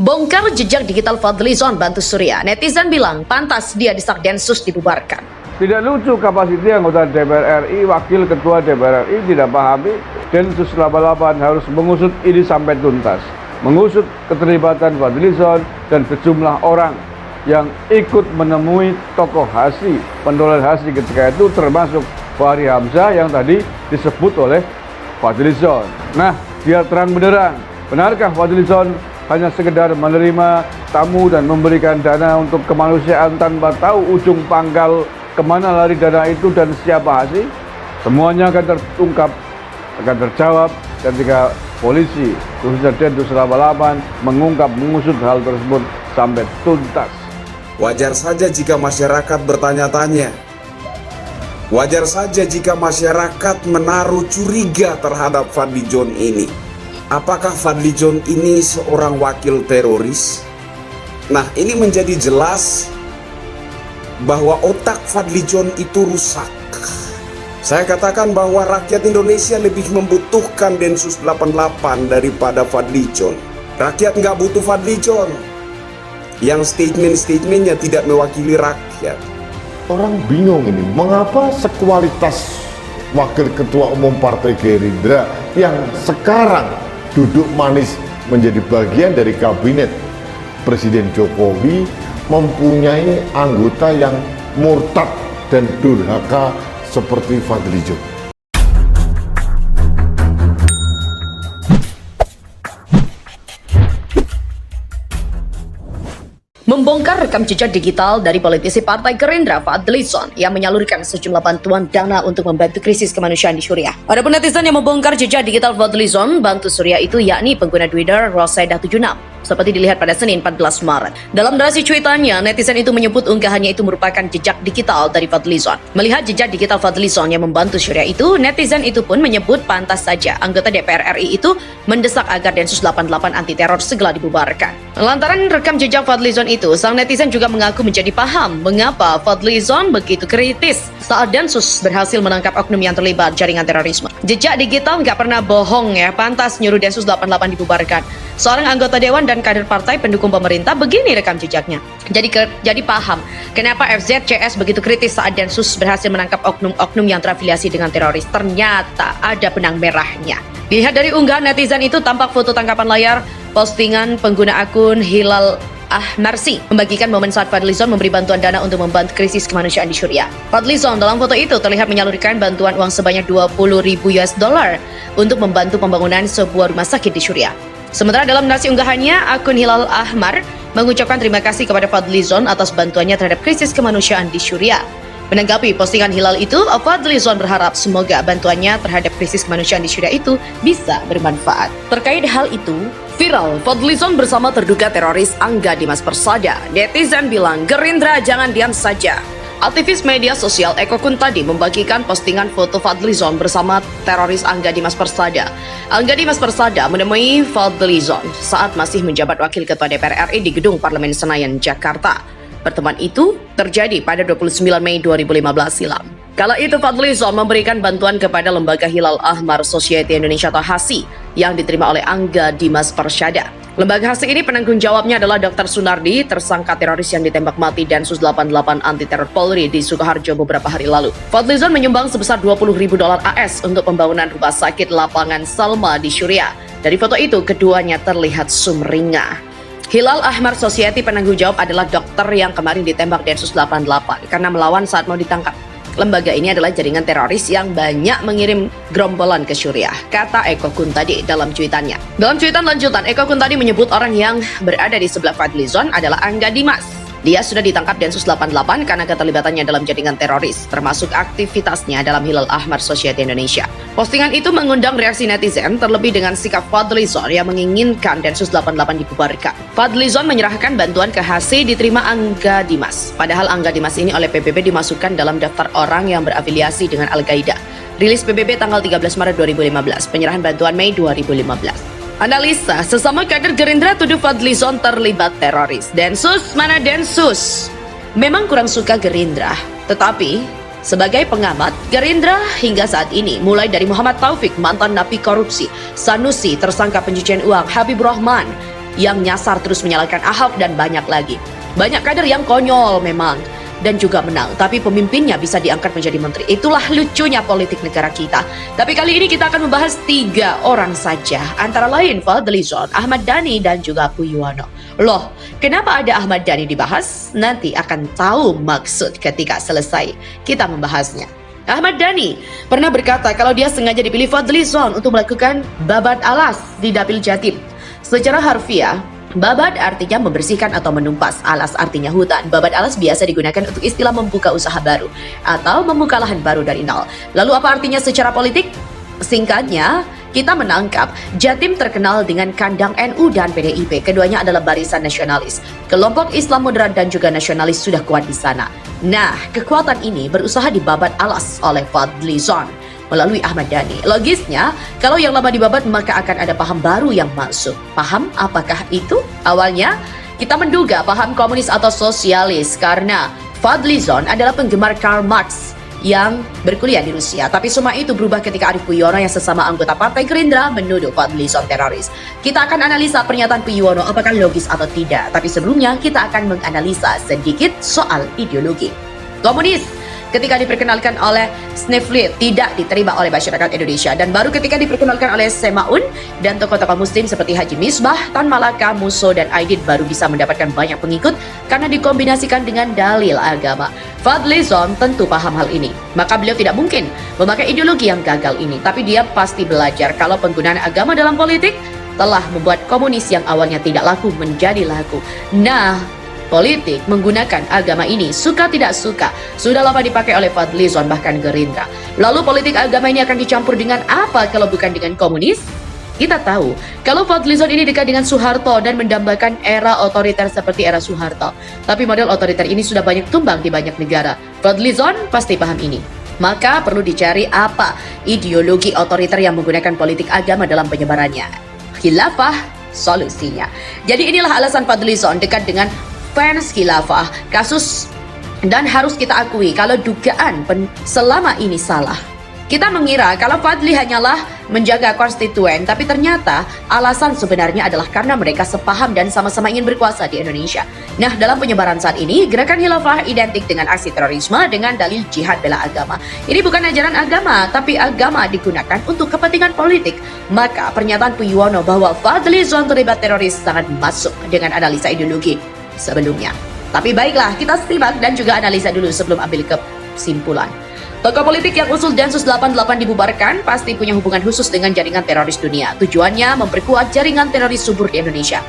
Bongkar jejak digital Fadlizon bantu Surya. Netizen bilang pantas dia disak Densus dibubarkan. Tidak lucu kapasiti anggota DPR RI, wakil ketua DPR RI tidak pahami Densus 88 harus mengusut ini sampai tuntas. Mengusut keterlibatan Fadlizon dan sejumlah orang yang ikut menemui tokoh HASI, pendolar HASI ketika itu, termasuk Fahri Hamzah yang tadi disebut oleh Fadlizon. Nah, biar terang benderang, benarkah Fadlizon hanya sekedar menerima tamu dan memberikan dana untuk kemanusiaan tanpa tahu ujung pangkal kemana lari dana itu dan siapa HASI? Semuanya akan terungkap, akan terjawab ketika polisi, khususnya Densus 88, mengusut hal tersebut sampai tuntas. Wajar saja jika masyarakat bertanya-tanya. Wajar saja jika masyarakat menaruh curiga terhadap Fadlizon ini. Apakah Fadlizon ini seorang wakil teroris? Nah, ini menjadi jelas bahwa otak Fadlizon itu rusak. Saya katakan bahwa rakyat Indonesia lebih membutuhkan Densus 88 daripada Fadlizon. Rakyat nggak butuh Fadlizon yang statement-statementnya tidak mewakili rakyat. Orang bingung ini, mengapa sekualitas Wakil Ketua Umum Partai Gerindra yang sekarang duduk manis menjadi bagian dari kabinet Presiden Jokowi mempunyai anggota yang murtad dan durhaka seperti Fadlizon. Membongkar rekam jejak digital dari politisi Partai Gerindra Fadlizon yang menyalurkan sejumlah bantuan dana untuk membantu krisis kemanusiaan di Suriah. Adapun netizen yang membongkar jejak digital Fadlizon bantu Suriah itu yakni pengguna Twitter Rosaidah76. Seperti dilihat pada Senin 14 Maret. Dalam narasi cuitannya, netizen itu menyebut unggahannya itu merupakan jejak digital dari Fadlizon. Melihat jejak digital Fadlizon yang membantu Suriah itu, netizen itu pun menyebut pantas saja anggota DPR RI itu mendesak agar Densus 88 anti teror segera dibubarkan. Lantaran rekam jejak Fadlizon itu, sang netizen juga mengaku menjadi paham mengapa Fadlizon begitu kritis saat Densus berhasil menangkap oknum yang terlibat jaringan terorisme. Jejak digital nggak pernah bohong ya, pantas nyuruh Densus 88 dibubarkan. Seorang anggota dewan dan kader partai pendukung pemerintah begini rekam jejaknya. Jadi paham kenapa FZCS begitu kritis saat Densus berhasil menangkap oknum-oknum yang terafiliasi dengan teroris. Ternyata ada benang merahnya. Lihat dari unggahan netizen itu tampak foto tangkapan layar postingan pengguna akun Hilal Ahmarsi membagikan momen saat Fadlizon memberi bantuan dana untuk membantu krisis kemanusiaan di Suriah. Fadlizon dalam foto itu terlihat menyalurkan bantuan uang sebanyak 20.000 US dollar untuk membantu pembangunan sebuah rumah sakit di Suriah. Sementara dalam narasi unggahannya, akun Hilal Ahmar mengucapkan terima kasih kepada Fadlizon atas bantuannya terhadap krisis kemanusiaan di Suriah. Menanggapi postingan Hilal itu, Fadlizon berharap semoga bantuannya terhadap krisis kemanusiaan di Suriah itu bisa bermanfaat. Terkait hal itu, viral Fadlizon bersama terduga teroris Angga Dimas Persada. Netizen bilang Gerindra jangan diam saja. Aktivis media sosial Eko Kuntadi membagikan postingan foto Fadlizon bersama teroris Angga Dimas Persada. Angga Dimas Persada menemui Fadlizon saat masih menjabat Wakil Ketua DPR RI di Gedung Parlemen Senayan, Jakarta. Pertemuan itu terjadi pada 29 Mei 2015 silam. Kala itu Fadlizon memberikan bantuan kepada Lembaga Hilal Ahmar Society Indonesia atau HASI yang diterima oleh Angga Dimas Persada. Lembaga HASI ini penanggung jawabnya adalah Dr. Sunardi, tersangka teroris yang ditembak mati Densus 88 anti teror Polri di Sukoharjo beberapa hari lalu. Fadlizon menyumbang sebesar 20.000 dolar AS untuk pembangunan rumah sakit lapangan Salma di Suriah. Dari foto itu keduanya terlihat sumringah. Hilal Ahmar Society penanggung jawab adalah dokter yang kemarin ditembak Densus 88 karena melawan saat mau ditangkap. Lembaga ini adalah jaringan teroris yang banyak mengirim gerombolan ke Suriah, kata Eko Kuntadi dalam cuitannya. Dalam cuitan lanjutan, Eko Kuntadi menyebut orang yang berada di sebelah Fadlizon adalah Angga Dimas. Dia sudah ditangkap Densus 88 karena keterlibatannya dalam jaringan teroris, termasuk aktivitasnya dalam Hilal Ahmar Society Indonesia. Postingan itu mengundang reaksi netizen, terlebih dengan sikap Fadlizon yang menginginkan Densus 88 dibubarkan. Fadlizon menyerahkan bantuan ke HASI diterima Angga Dimas. Padahal Angga Dimas ini oleh PBB dimasukkan dalam daftar orang yang berafiliasi dengan Al-Qaeda. Rilis PBB tanggal 13 Maret 2015, penyerahan bantuan Mei 2015. Analisa, sesama kader Gerindra tuduh Fadlizon terlibat teroris. Densus, mana Densus? Memang kurang suka Gerindra, tetapi sebagai pengamat, Gerindra hingga saat ini, mulai dari Muhammad Taufik, mantan napi korupsi, Sanusi, tersangka pencucian uang, Habibur Rahman, yang nyasar terus menyalahkan Ahok dan banyak lagi. Banyak kader yang konyol memang dan juga menang, tapi pemimpinnya bisa diangkat menjadi menteri. Itulah lucunya politik negara kita. Tapi kali ini kita akan membahas 3 orang saja, antara lain Fadlizon, Ahmad Dhani, dan juga Puyono. Loh, kenapa ada Ahmad Dhani dibahas? Nanti akan tahu maksud ketika selesai kita membahasnya. Ahmad Dhani pernah berkata kalau dia sengaja dipilih Fadlizon untuk melakukan babat alas di Dapil Jatim. Secara harfiah, babat artinya membersihkan atau menumpas, alas artinya hutan. Babat alas biasa digunakan untuk istilah membuka usaha baru atau membuka lahan baru dari nol. Lalu apa artinya secara politik? Singkatnya, kita menangkap Jatim terkenal dengan kandang NU dan PDIP. Keduanya adalah barisan nasionalis. Kelompok Islam moderat dan juga nasionalis sudah kuat di sana. Nah, kekuatan ini berusaha dibabat alas oleh Fadlizon melalui Ahmad Dhani. Logisnya, kalau yang lama dibabat maka akan ada paham baru yang masuk. Paham apakah itu? Awalnya, kita menduga paham komunis atau sosialis karena Fadlizon adalah penggemar Karl Marx yang berkuliah di Rusia. Tapi semua itu berubah ketika Arief Puyono yang sesama anggota Partai Gerindra menuduh Fadlizon teroris. Kita akan analisa pernyataan Puyono apakah logis atau tidak. Tapi sebelumnya kita akan menganalisa sedikit soal ideologi. Komunis ketika diperkenalkan oleh Sneflit tidak diterima oleh masyarakat Indonesia, dan baru ketika diperkenalkan oleh Semaun dan tokoh-tokoh muslim seperti Haji Misbah, Tan Malaka, Muso, dan Aidit baru bisa mendapatkan banyak pengikut karena dikombinasikan dengan dalil agama. Fadlizon tentu paham hal ini, maka beliau tidak mungkin memakai ideologi yang gagal ini, tapi dia pasti belajar kalau penggunaan agama dalam politik telah membuat komunis yang awalnya tidak laku menjadi laku. Nah, politik menggunakan agama ini, suka tidak suka, sudah lama dipakai oleh Fadlizon bahkan Gerindra. Lalu politik agama ini akan dicampur dengan apa kalau bukan dengan komunis? Kita tahu kalau Fadlizon ini dekat dengan Soeharto dan mendambakan era otoriter seperti era Soeharto. Tapi model otoriter ini sudah banyak tumbang di banyak negara. Fadlizon pasti paham ini. Maka perlu dicari apa ideologi otoriter yang menggunakan politik agama dalam penyebarannya. Khilafah solusinya. Jadi inilah alasan Fadlizon dekat dengan fans khilafah, kasus, dan harus kita akui kalau dugaan selama ini salah. Kita mengira kalau Fadli hanyalah menjaga konstituen, tapi ternyata alasan sebenarnya adalah karena mereka sepaham dan sama-sama ingin berkuasa di Indonesia. Nah, dalam penyebaran saat ini, gerakan khilafah identik dengan aksi terorisme dengan dalil jihad bela agama. Ini bukan ajaran agama, tapi agama digunakan untuk kepentingan politik. Maka pernyataan Puyono bahwa Fadlizon terlibat teroris sangat masuk dengan analisa ideologi sebelumnya. Tapi baiklah, kita simak dan juga analisa dulu sebelum ambil kesimpulan. Tokoh politik yang usul Densus 88 dibubarkan pasti punya hubungan khusus dengan jaringan teroris dunia. Tujuannya memperkuat jaringan teroris subur di Indonesia.